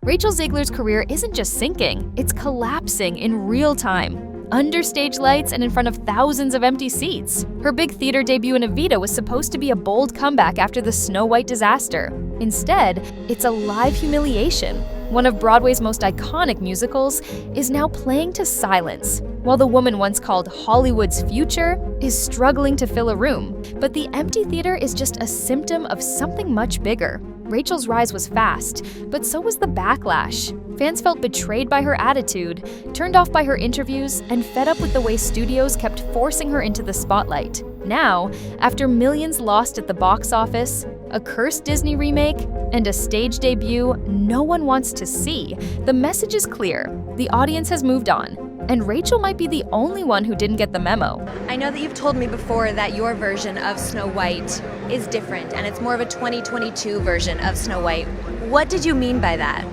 Rachel Zegler's career isn't just sinking, it's collapsing in real time. Under stage lights and in front of thousands of empty seats. Her big theater debut in Evita was supposed to be a bold comeback after the Snow White disaster. Instead, it's a live humiliation. One of Broadway's most iconic musicals is now playing to silence, while the woman once called Hollywood's future is struggling to fill a room. But the empty theater is just a symptom of something much bigger. Rachel's rise was fast, but so was the backlash. Fans felt betrayed by her attitude, turned off by her interviews, and fed up with the way studios kept forcing her into the spotlight. Now, after millions lost at the box office, a cursed Disney remake, and a stage debut no one wants to see, the message is clear. The audience has moved on, and Rachel might be the only one who didn't get the memo. I know that you've told me before that your version of Snow White is different, and it's more of a 2022 version of Snow White. What did you mean by that?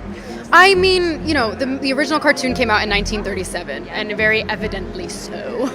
I mean, you know, the original cartoon came out in 1937, and very evidently so.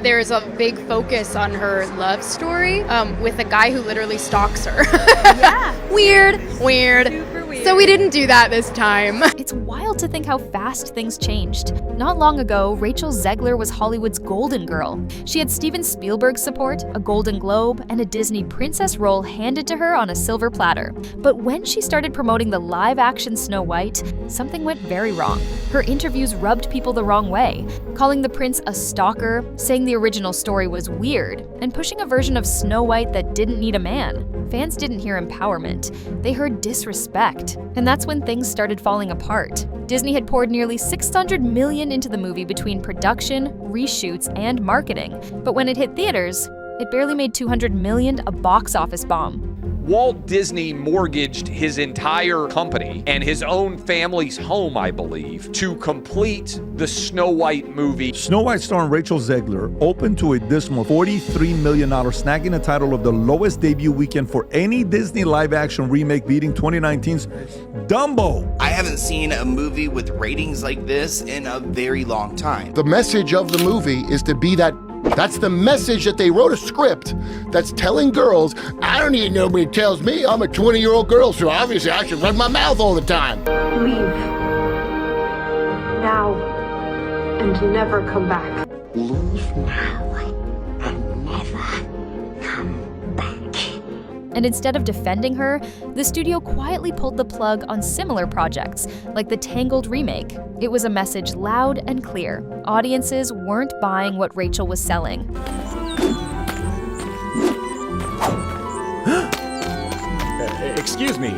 There's a big focus on her love story with a guy who literally stalks her. Yeah. Weird. Super weird. So we didn't do that this time. It's wild to think how fast things changed. Not long ago, Rachel Zegler was Hollywood's golden girl. She had Steven Spielberg's support, a Golden Globe, and a Disney princess role handed to her on a silver platter. But when she started promoting the live-action Snow White, something went very wrong. Her interviews rubbed people the wrong way, calling the prince a stalker, saying the original story was weird, and pushing a version of Snow White that didn't need a man. Fans didn't hear empowerment, they heard disrespect. And that's when things started falling apart. Disney had poured nearly $600 million into the movie between production, reshoots, and marketing. But when it hit theaters, it barely made $200 million a box office bomb. Walt Disney mortgaged his entire company and his own family's home, I believe, to complete the Snow White movie. Snow White starring Rachel Zegler opened to a dismal $43 million, snagging the title of the lowest debut weekend for any Disney live-action remake, beating 2019's Dumbo. I haven't seen a movie with ratings like this in a very long time. The message of the movie is to be that's the message that they wrote a script that's telling girls, I don't need nobody tells me I'm a 20-year-old girl, so obviously I should run my mouth all the time. Leave. Now. And never come back. Leave now and never come back. And instead of defending her, the studio quietly pulled the plug on similar projects, like the Tangled remake. It was a message loud and clear. Audiences weren't buying what Rachel was selling. Excuse me,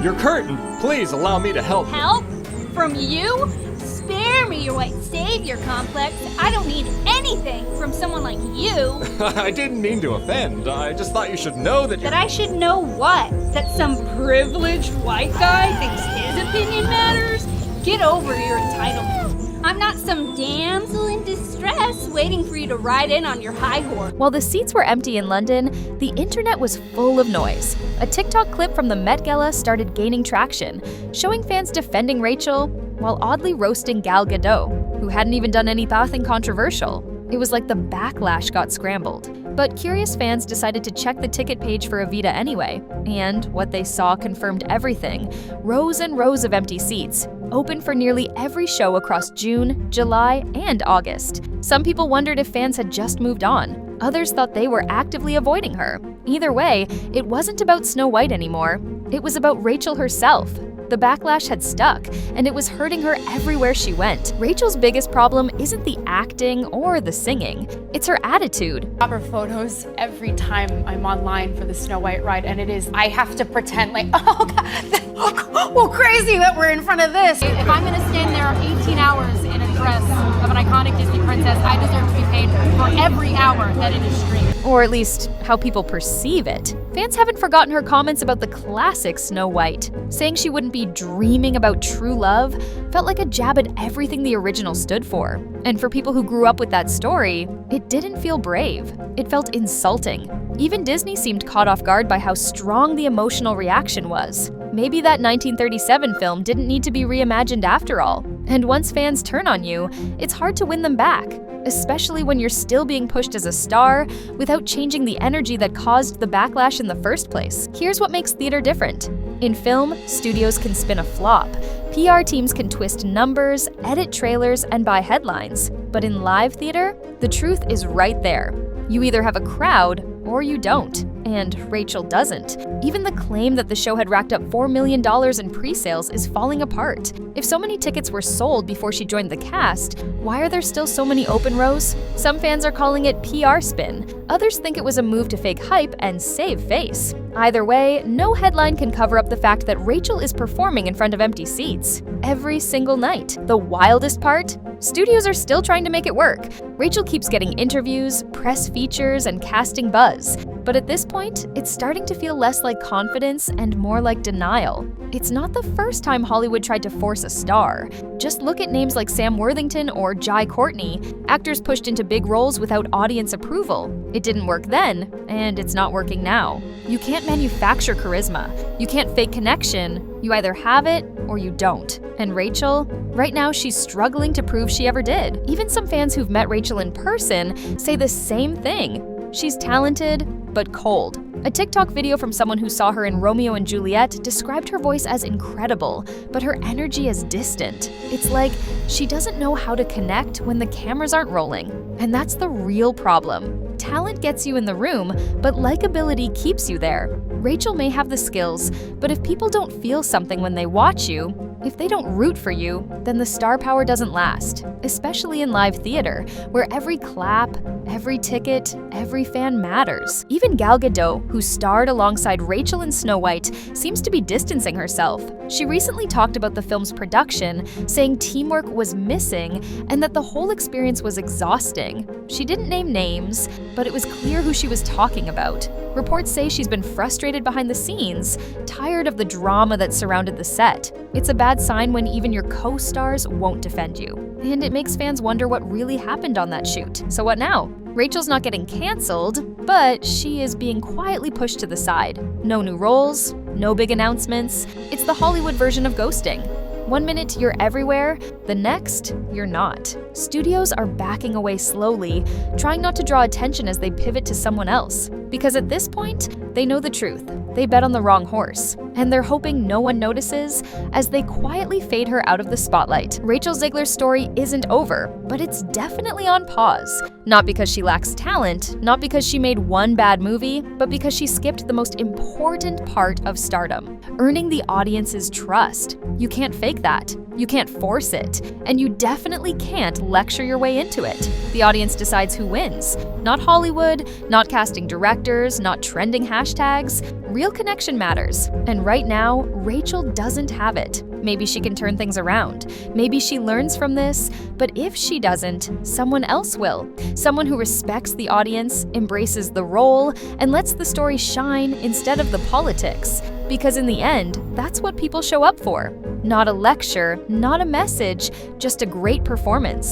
your curtain. Please allow me to help. Help? From you? Spare me your white savior complex. I don't need anything from someone like you. I didn't mean to offend. I just thought you should know that That I should know what? That some privileged white guy thinks his opinion matters? Get over your entitlement. I'm not some damsel in distress waiting for you to ride in on your high horse. While the seats were empty in London, the internet was full of noise. A TikTok clip from the Met Gala started gaining traction, showing fans defending Rachel while oddly roasting Gal Gadot, who hadn't even done anything controversial. It was like the backlash got scrambled. But curious fans decided to check the ticket page for Evita anyway, and what they saw confirmed everything. Rows and rows of empty seats, open for nearly every show across June, July, and August. Some people wondered if fans had just moved on. Others thought they were actively avoiding her. Either way, it wasn't about Snow White anymore. It was about Rachel herself. The backlash had stuck, and it was hurting her everywhere she went. Rachel's biggest problem isn't the acting or the singing, it's her attitude. Proper photos every time I'm online for the Snow White ride, and I have to pretend like, oh God, well, crazy that we're in front of this. If I'm gonna stand there 18 hours in a dress of an iconic Disney princess, I deserve to be paid for every hour that it is streamed. Or at least, how people perceive it. Fans haven't forgotten her comments about the classic Snow White. Saying she wouldn't be dreaming about true love felt like a jab at everything the original stood for. And for people who grew up with that story, it didn't feel brave. It felt insulting. Even Disney seemed caught off guard by how strong the emotional reaction was. Maybe that 1937 film didn't need to be reimagined after all. And once fans turn on you, it's hard to win them back, especially when you're still being pushed as a star without changing the energy that caused the backlash in the first place. Here's what makes theater different. In film, studios can spin a flop. PR teams can twist numbers, edit trailers, and buy headlines. But in live theater, the truth is right there. You either have a crowd or you don't. And Rachel doesn't. Even the claim that the show had racked up $4 million in pre-sales is falling apart. If so many tickets were sold before she joined the cast, why are there still so many open rows? Some fans are calling it PR spin. Others think it was a move to fake hype and save face. Either way, no headline can cover up the fact that Rachel is performing in front of empty seats every single night. The wildest part? Studios are still trying to make it work. Rachel keeps getting interviews, press features, and casting buzz. But at this point, it's starting to feel less like confidence and more like denial. It's not the first time Hollywood tried to force a star. Just look at names like Sam Worthington or Jai Courtney, actors pushed into big roles without audience approval. It didn't work then, and it's not working now. You can't manufacture charisma. You can't fake connection. You either have it or you don't. And Rachel? Right now, she's struggling to prove she ever did. Even some fans who've met Rachel in person say the same thing. She's talented, but cold. A TikTok video from someone who saw her in Romeo and Juliet described her voice as incredible, but her energy as distant. It's like she doesn't know how to connect when the cameras aren't rolling. And that's the real problem. Talent gets you in the room, but likability keeps you there. Rachel may have the skills, but if people don't feel something when they watch you, if they don't root for you, then the star power doesn't last, especially in live theater, where every clap, every ticket, every fan matters. Even Gal Gadot, who starred alongside Rachel in Snow White, seems to be distancing herself. She recently talked about the film's production, saying teamwork was missing and that the whole experience was exhausting. She didn't name names, but it was clear who she was talking about. Reports say she's been frustrated behind the scenes, tired of the drama that surrounded the set. It's a bad sign when even your co-stars won't defend you. And it makes fans wonder what really happened on that shoot. So what now? Rachel's not getting canceled, but she is being quietly pushed to the side. No new roles, no big announcements. It's the Hollywood version of ghosting. One minute you're everywhere, the next you're not. Studios are backing away slowly, trying not to draw attention as they pivot to someone else. Because at this point, they know the truth. They bet on the wrong horse. And they're hoping no one notices as they quietly fade her out of the spotlight. Rachel Zegler's story isn't over, but it's definitely on pause. Not because she lacks talent, not because she made one bad movie, but because she skipped the most important part of stardom, earning the audience's trust. You can't fake that. You can't force it. And you definitely can't lecture your way into it. The audience decides who wins. Not Hollywood, not casting directors, not trending hashtags. Real connection matters. And right now, Rachel doesn't have it. Maybe she can turn things around. Maybe she learns from this. But if she doesn't, someone else will. Someone who respects the audience, embraces the role, and lets the story shine instead of the politics. Because in the end, that's what people show up for. Not a lecture, not a message, just a great performance.